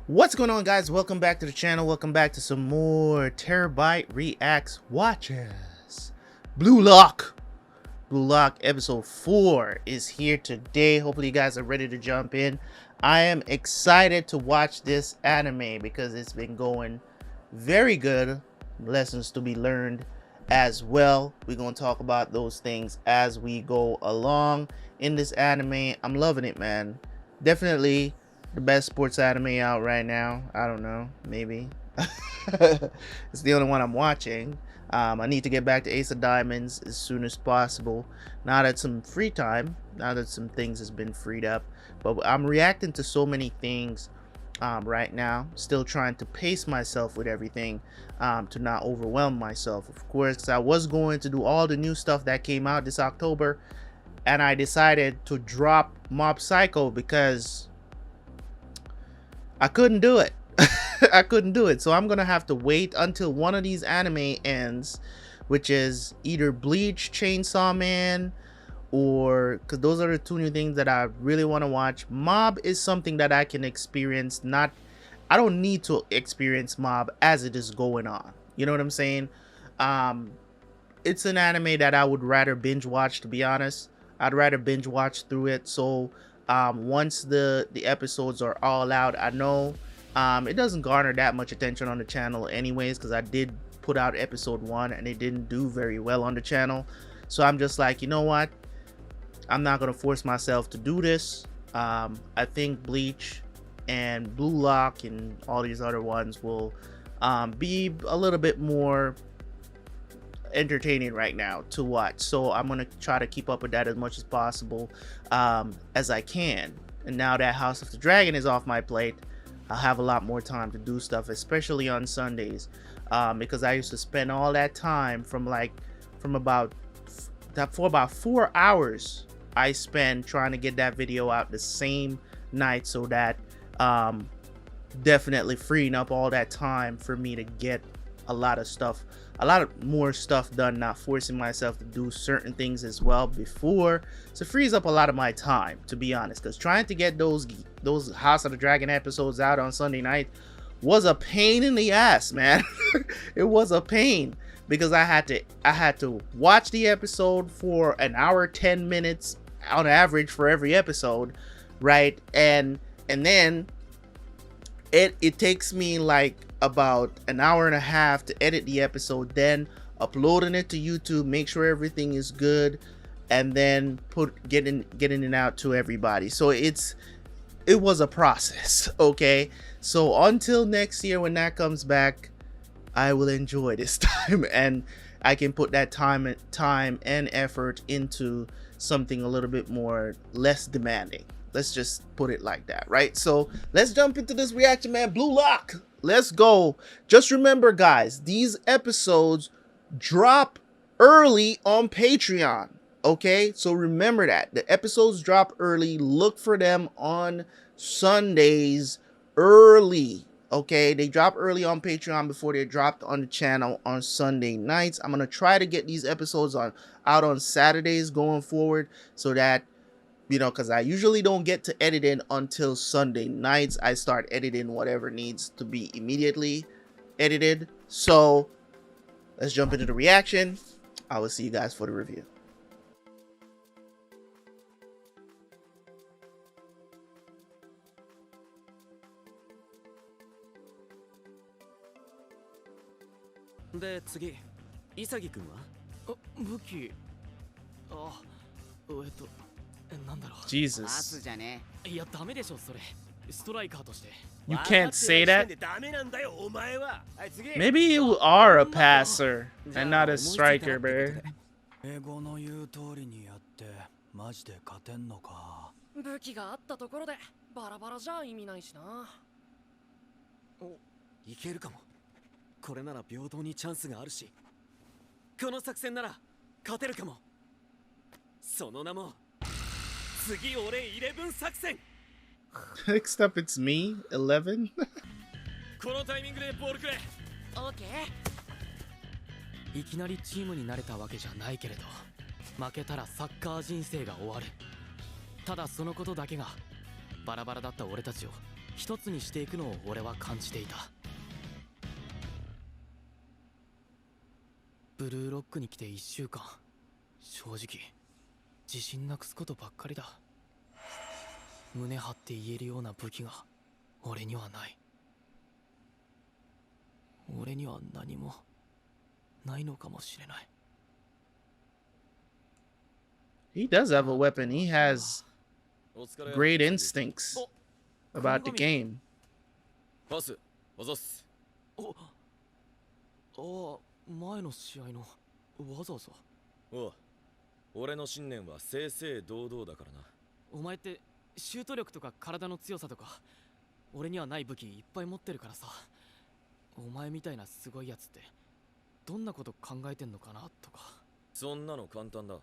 What's going on, guys? Welcome back to the channel. Welcome back to some more Terabyte Reacts watches. Blue Lock episode 4 is here today. Hopefully you guys are ready to jump in. I am excited to watch this anime because it's been going very good. Lessons to be learned as well. We're going to talk about those things as we go along in this anime. I'm loving it, man. Definitely the best sports anime out right now. I don't know, maybe. It's the only one I'm watching. I need to get back to Ace of Diamonds as soon as possible. Now that some free time, now that some things has been freed up. But I'm reacting to so many things right now. Still trying to pace myself with everything to not overwhelm myself. Of course, 'cause I was going to do all the new stuff that came out this October. And I decided to drop Mob Psycho because I couldn't do it. I couldn't do it. So I'm gonna have to wait until one of these anime ends, which is either Bleach, Chainsaw Man, or because those are the two new things that I really want to watch. Mob is something that I can experience. I don't need to experience Mob as it is going on. You know what I'm saying? It's an anime that I would rather binge watch, to be honest. I'd rather binge watch through it. So once the episodes are all out, I know it doesn't garner that much attention on the channel anyways, because I did put out episode 1 and it didn't do very well on the channel. So I'm just like, you know what, I'm not gonna force myself to do this. I think Bleach and Blue Lock and all these other ones will be a little bit more entertaining right now to watch, so I'm gonna try to keep up with that as much as possible as I can. And now that House of the Dragon is off my plate, I'll have a lot more time to do stuff, especially on Sundays, because I used to spend all that time for about 4 hours I spend trying to get that video out the same night, so that definitely freeing up all that time for me to get a lot of more stuff done, not forcing myself to do certain things as well before. So it frees up a lot of my time, to be honest, because trying to get those House of the Dragon episodes out on Sunday night was a pain in the ass, man. It was a pain because I had to watch the episode for an hour 10 minutes on average for every episode, right? And then it takes me like about an hour and a half to edit the episode, then uploading it to YouTube, make sure everything is good, and then getting it out to everybody. So it was a process. Okay, so until next year when that comes back, I will enjoy this time and I can put that time and effort into something a little bit more less demanding. Let's just put it like that, right? So let's jump into this reaction, man. Blue Lock, let's go. Just remember, guys, these episodes drop early on Patreon, okay? So remember that. The episodes drop early. Look for them on Sundays early, okay? They drop early on Patreon before they're dropped on the channel on Sunday nights. I'm going to try to get these episodes out on Saturdays going forward, so that, you know, because I usually don't get to edit in until Sunday nights. I start editing whatever needs to be immediately edited. So let's jump into the reaction. I will see you guys for the review. Jesus. You can't say that? Maybe you are a passer and not a striker, bro. 武器があったところでバラバラじゃ意味ないしな。お、いけるかも。これなら平等にチャンスがあるし、この作戦なら勝てるかも。その名も次俺11作戦。Next up, it's me, 11. このタイミングでボールくれ。オッケー。いきなりチームになれたわけじゃないけれど、負けたらサッカー人生が終わる。ただそのことだけがバラバラだった俺たちを一つにしていくのを俺は感じていた。ブルーロックに来て1週間、正直自信なくすことばっかりだ。胸張って言えるような武器が俺にはない。俺には何もないのかもしれない。 He does have a weapon. He has お疲れ。 great instincts お about the game. パス、あざっす。前の試合のわざわざ。おう、俺の信念は正々堂々だからな。お前ってシュート力とか体の強さとか俺にはない武器いっぱい持ってるからさ。お前みたいなすごいやつってどんなこと考えてんのかなとか。そんなの簡単だ。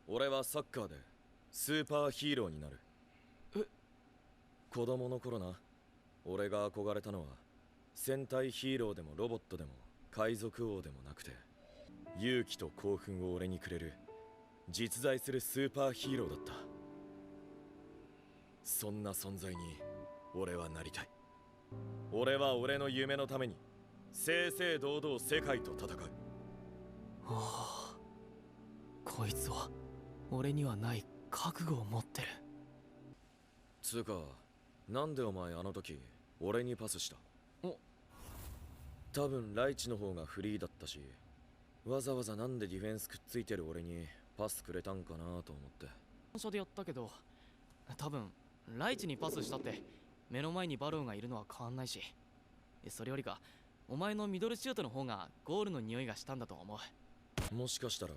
俺はサッカーでスーパーヒーローになる。え、子供の頃な、俺が憧れたのは戦隊ヒーローでもロボットでも海賊王でもなくて、勇気と興奮を俺にくれる実在するスーパーヒーローだった。そんな存在に俺はなりたい。俺は俺の夢のために正々堂々世界と戦う。ああ、こいつは俺にはない覚悟を持ってる。つうか、なんでお前あの時俺にパスした？多分ライチの方がフリーだったし、わざわざなんでディフェンスくっついてる俺にパスくれたんかなと思って。最初でやったけど、多分ライチにパスしたって目の前にバローがいるのは変わんないし、それよりかお前のミドルシュートの方がゴールの匂いがしたんだと思う。もしかしたら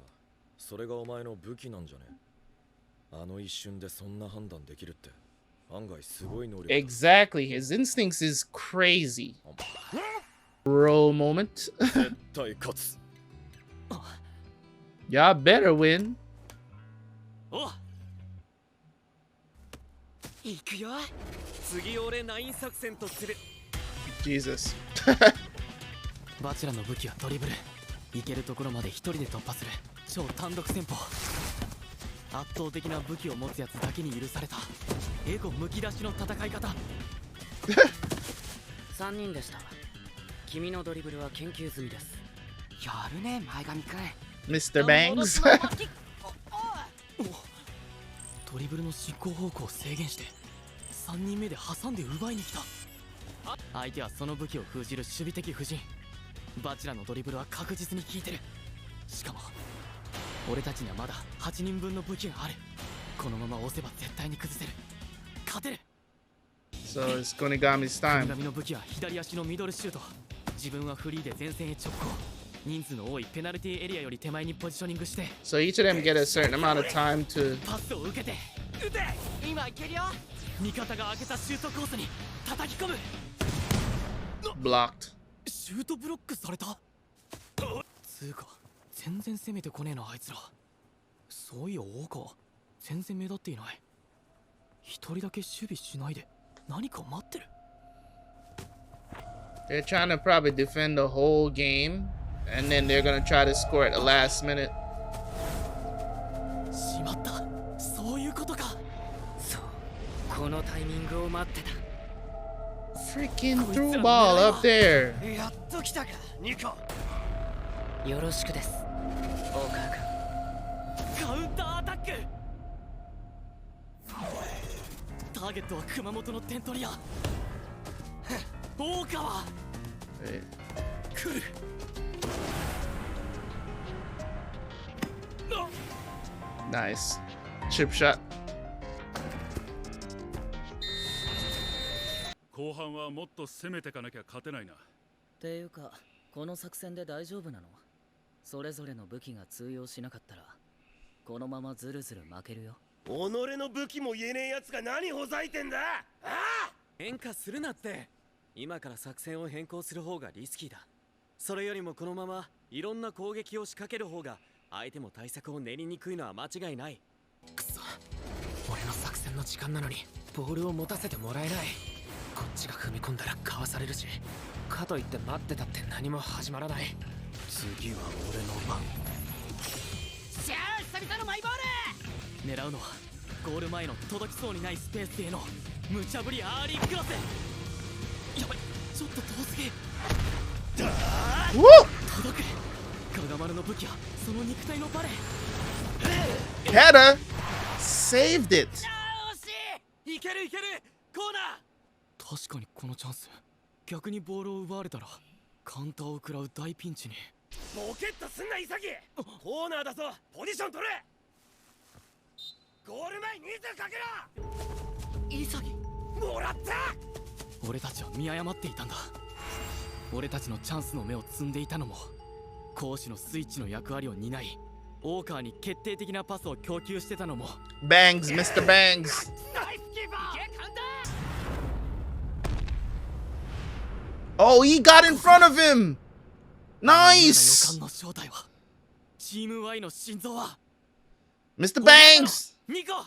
それがお前の武器なんじゃね？あの一瞬でそんな判断できるって案外すごい能力。 Exactly. His instincts is crazy. Bro moment. 絶対勝つ。Y'all better win. お、行くよ。次俺9作戦とする。 Jesus. バチェラの武器はドリブル。行けるところまで一人で突破する超単独戦法。圧倒的な武器を持つやつだけに許されたエゴむき出しの戦い方。3人でした。君のドリブルは研究済みです。やるね、前髪くん。 Mr. Bangs. ドリブルの進行方向を制限して3人目で挟んで奪いに来た。相手はその武器を封じる守備的布陣。バチェラのドリブルは確実に効いてる。しかも俺たちにはまだ8人分の武器がある。このまま押せば絶対に崩せる。勝てる。 So it's Konigami's time. 神の武器は左足のミドルシュート。自分はフリーで前線へ直行。人数の多いペナルティーエリアより手前にポジショニングして。 So each of them get a certain amount of time to. パスを受けて撃て。今いけるよ。味方が開けたシュートコースに叩き込む。 Blocked. シュートブロックされた。つうか全然攻めてこねえなあいつら。そういや大川全然目立っていない。一人だけ守備しないで何か待ってる。 They're trying to probably defend the whole game, and then they're gonna try to score at the last minute. しまった、そういうことか。そう、このタイミングを待ってた。 Freaking through ball up there. やっと来たか、ニコ。よろしくです、大川君。カウンターアタック。ターゲットは熊本のテントリア。大川。Hey. 来る。Nice. Chip shot. 後半はもっと攻めてかなきゃ勝てないな。っていうか、この作戦で大丈夫なの？それぞれの武器が通用しなかったらこのままズルズル負けるよ。己の武器も言えねえやつが何ほざいてんだ。ああ、変化するなって。今から作戦を変更する方がリスキーだ。それよりもこのままいろんな攻撃を仕掛ける方が相手も対策を練りにくいのは間違いない。くそ、俺の作戦の時間なのにボールを持たせてもらえない。こっちが踏み込んだらかわされるし、かといって待ってたって何も始まらない。次は俺の番。じゃあ久々のマイボール。狙うのはゴール前の届きそうにないスペースへの無茶ぶりアーリークロス。やばい、ちょっと遠すぎ。 Woo! 届く。加賀丸の武器はその肉体のバレー。 Header saved it. 惜しい。いけるいける。コーナー。確かにこのチャンス、逆にボールを奪われたらカウンターを食らう大ピンチに。ボケっとすんな潔。コーナーだぞ。ポジション取れ。ゴール前人数かけろ。潔、もらった。俺たちは見誤っていたんだ。俺たちのチャンスの芽を摘んでいたのも攻守のスイッチの役割を担い、大川に決定的なパスを供給してたのも。 Bangs, Mr. Bangs. ナイスキーパー。 Oh, he got in front of him. 予感 Nice. の正体は、チーム Y の心臓は Mr. Bangs. ニコが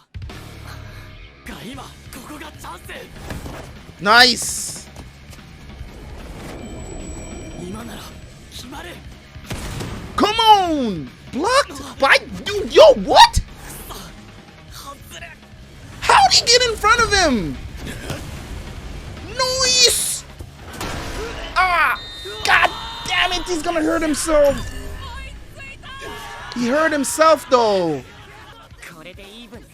今ここがチャンス。 Nice. 今なら決まる。 Come on. Blocked by dude. Yo, what? 外れ。 How'd he get in front of him? Nice. Ah. God damn it. He's gonna hurt himself. He hurt himself though. これでイーブンね。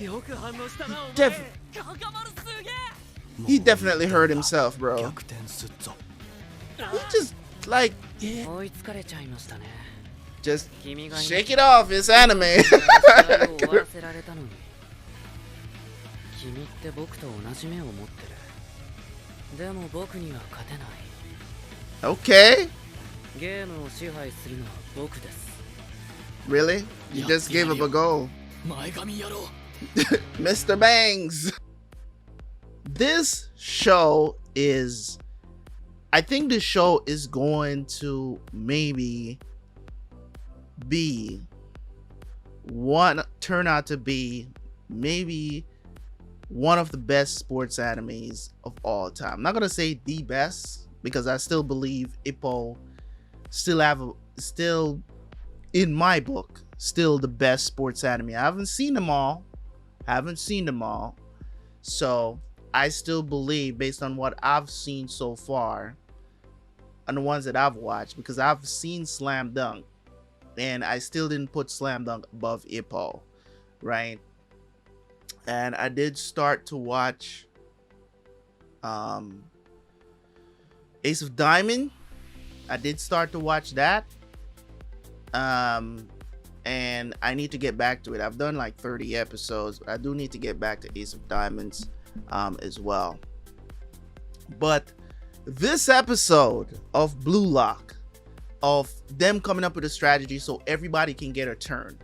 よく反応したなお前。 Def- 加賀丸すげえ。 He definitely hurt himself, bro. 逆転すっぞ。 He just like 追いつかれちゃいましたね。 just 君がいな shake it off. It's anime. 試合を終わらせられたのに。君って僕と同じ目を持ってる。でも僕には勝てない。 Okay. ゲームを支配するのは僕です。 Really? You just gave up a goal. 前髪野郎。 Mr. Bangs. This show is, I think this show is going to maybe turn out to be maybe one of the best sports animes of all time. I'm not gonna say the best because I still believe Ippo still in my book still the best sports anime. I haven't seen them all. So I still believe, based on what I've seen so far and the ones that I've watched, because I've seen Slam Dunk and I still didn't put Slam Dunk above Ippo, right? And I did start to watch Ace of Diamond. I did start to watch that. And I need to get back to it. I've done like 30 episodes, but I do need to get back to Ace of Diamonds as well. But this episode of Blue Lock, of them coming up with a strategy so everybody can get a turn,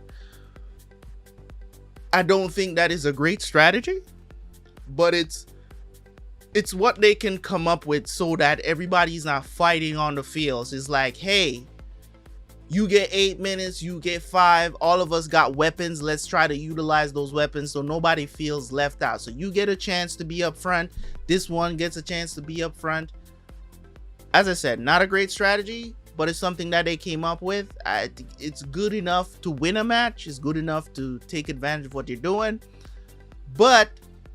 I don't think that is a great strategy, but it's what they can come up with so that everybody's not fighting on the fields. It's like, hey, you get 8 minutes, you get 5, all of us got weapons, let's try to utilize those weapons so nobody feels left out. So you get a chance to be up front, this one gets a chance to be up front. As I said, not a great strategy, but it's something that they came up with. It's good enough to win a match, it's good enough to take advantage of what you're doing. But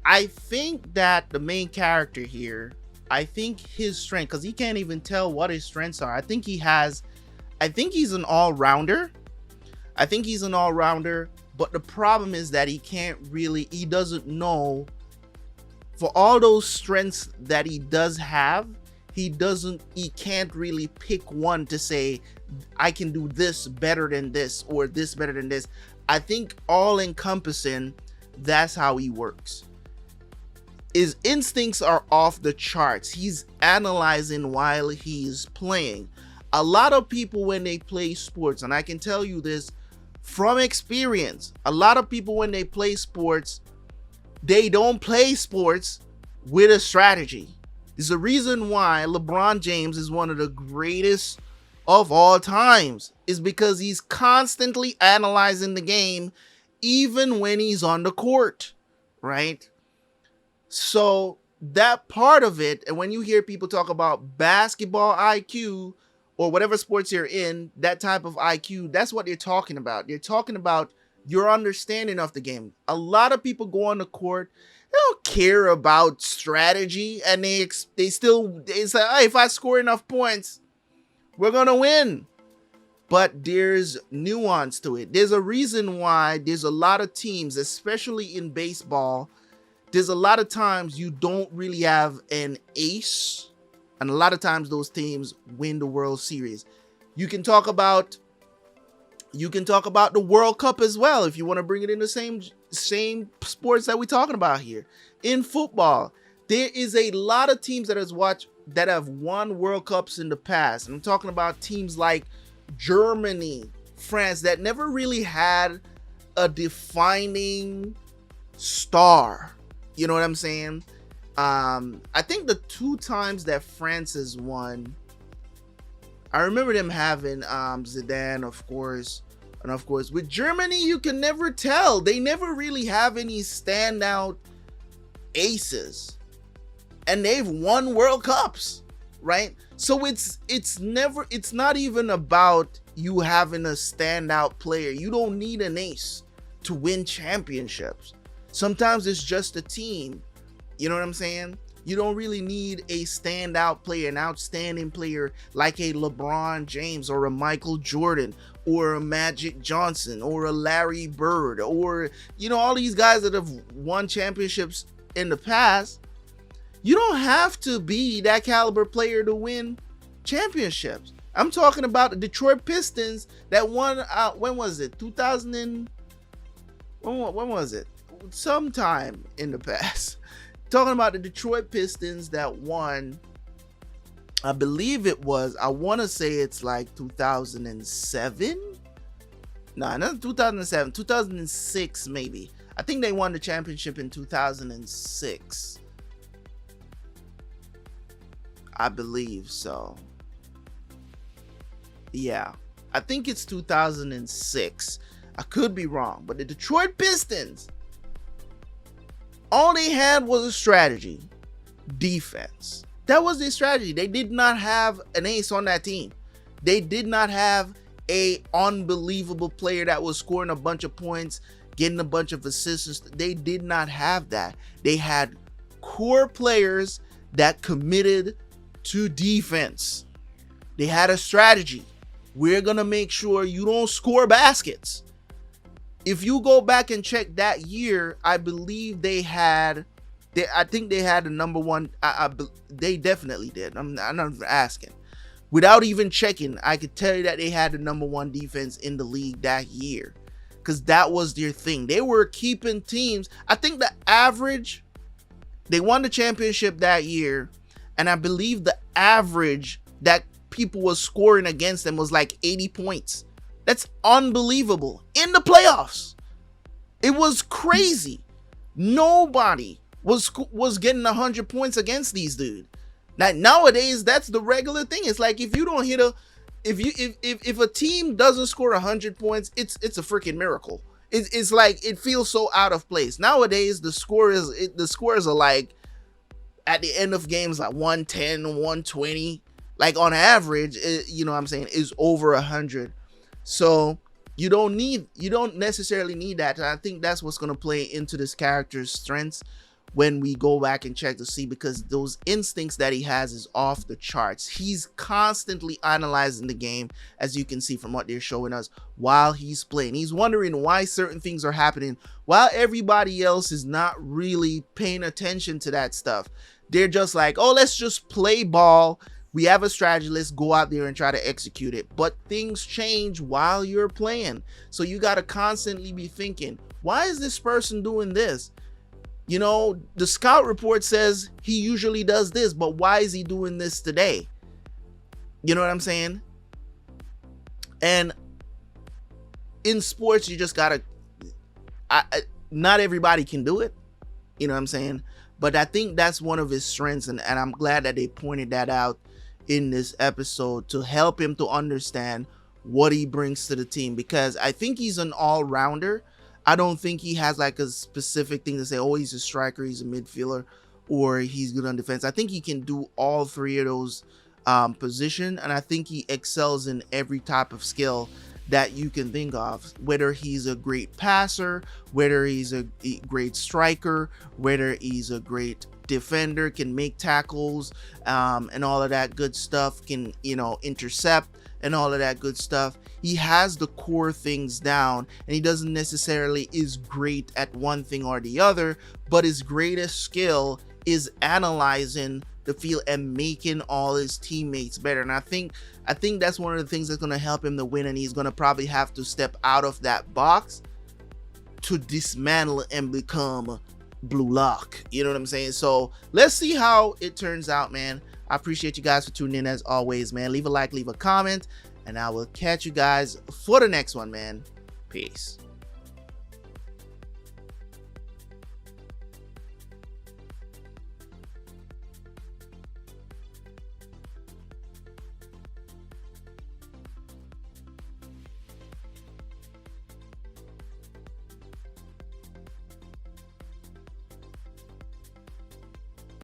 I think that the main character here, I think his strength, because he can't even tell what his strengths are. I think he's an all-rounder. But the problem is that he doesn't know, for all those strengths that he does have, he can't really pick one to say, I can do this better than this or this better than this. I think all encompassing, that's how he works. His instincts are off the charts. He's analyzing while he's playing. A lot of people, when they play sports, and I can tell you this from experience, a lot of people when they play sports, they don't play sports with a strategy. There's a reason why LeBron James is one of the greatest of all times, is because he's constantly analyzing the game even when he's on the court, right? So that part of it, and when you hear people talk about basketball IQ or whatever sports you're in, that type of IQ, that's what they're talking about. They're talking about your understanding of the game. A lot of people go on the court, they don't care about strategy, and they say, hey, if I score enough points, we're gonna win. But there's nuance to it. There's a reason why there's a lot of teams, especially in baseball, there's a lot of times you don't really have an ace, and a lot of times those teams win the World Series. You can talk about the World Cup as well, if you want to bring it in the same sports that we're talking about here. In football, there is a lot of teams that have won World Cups in the past. And I'm talking about teams like Germany, France, that never really had a defining star. You know what I'm saying? I think the 2 times that France has won, I remember them having Zidane, of course. And of course, with Germany, you can never tell. They never really have any standout aces. And they've won World Cups, right? So it's not even about you having a standout player. You don't need an ace to win championships. Sometimes it's just a team. You know what I'm saying? You don't really need a standout player, an outstanding player like a LeBron James or a Michael Jordan or a Magic Johnson or a Larry Bird or, you know, all these guys that have won championships in the past. You don't have to be that caliber player to win championships. I'm talking about the Detroit Pistons that won, when was it? 2000 and, when was it? Sometime in the past. Talking about the Detroit Pistons that won, I believe it was, I want to say it's like 2007. No, not 2007, 2006 maybe. I think they won the championship in 2006. I believe so. Yeah, I think it's 2006. I could be wrong, but the Detroit Pistons, all they had was a strategy, defense. That was their strategy. They did not have an ace on that team. They did not have a unbelievable player that was scoring a bunch of points, getting a bunch of assists. They did not have that. They had core players that committed to defense. They had a strategy. We're going to make sure you don't score baskets. If you go back and check that year, I believe I think they had the number one. They definitely did. I'm not asking. Without even checking, I could tell you that they had the number 1 defense in the league that year, because that was their thing. They were keeping teams. I think the average, they won the championship that year, and I believe the average that people was scoring against them was like 80 points. That's unbelievable. In the playoffs, it was crazy. Nobody was getting 100 points against these dudes. Now nowadays, that's the regular thing. It's like if you don't hit if a team doesn't score 100 points, it's a freaking miracle. It's like it feels so out of place. Nowadays, the scores are like at the end of games like 110, 120. Like on average, you know what I'm saying, is over 100. So you don't necessarily need that. And I think that's what's going to play into this character's strengths when we go back and check to see, because those instincts that he has is off the charts. He's constantly analyzing the game, as you can see from what they're showing us while he's playing. He's wondering why certain things are happening while everybody else is not really paying attention to that stuff. They're just like, oh, let's just play ball. We have a strategy, let's go out there and try to execute it. But things change while you're playing. So you got to constantly be thinking, why is this person doing this? You know, the scout report says he usually does this, but why is he doing this today? You know what I'm saying? And in sports, you just got to, not everybody can do it. You know what I'm saying? But I think that's one of his strengths. And I'm glad that they pointed that out in this episode to help him to understand what he brings to the team, because I think he's an all-rounder. I don't think he has like a specific thing to say, oh, he's a striker, he's a midfielder, or he's good on defense. I think he can do all 3 of those positions, and I think he excels in every type of skill that you can think of, whether he's a great passer, whether he's a great striker, whether he's a great defender, can make tackles, and all of that good stuff, can, you know, intercept and all of that good stuff. He has the core things down, and he doesn't necessarily is great at one thing or the other, but his greatest skill is analyzing the field and making all his teammates better. And I think that's one of the things that's going to help him to win, and he's going to probably have to step out of that box to dismantle and become Blue Lock. You know what I'm saying? So let's see how it turns out, man. I appreciate you guys for tuning in as always, man. Leave a like, leave a comment, and I will catch you guys for the next one, man. Peace.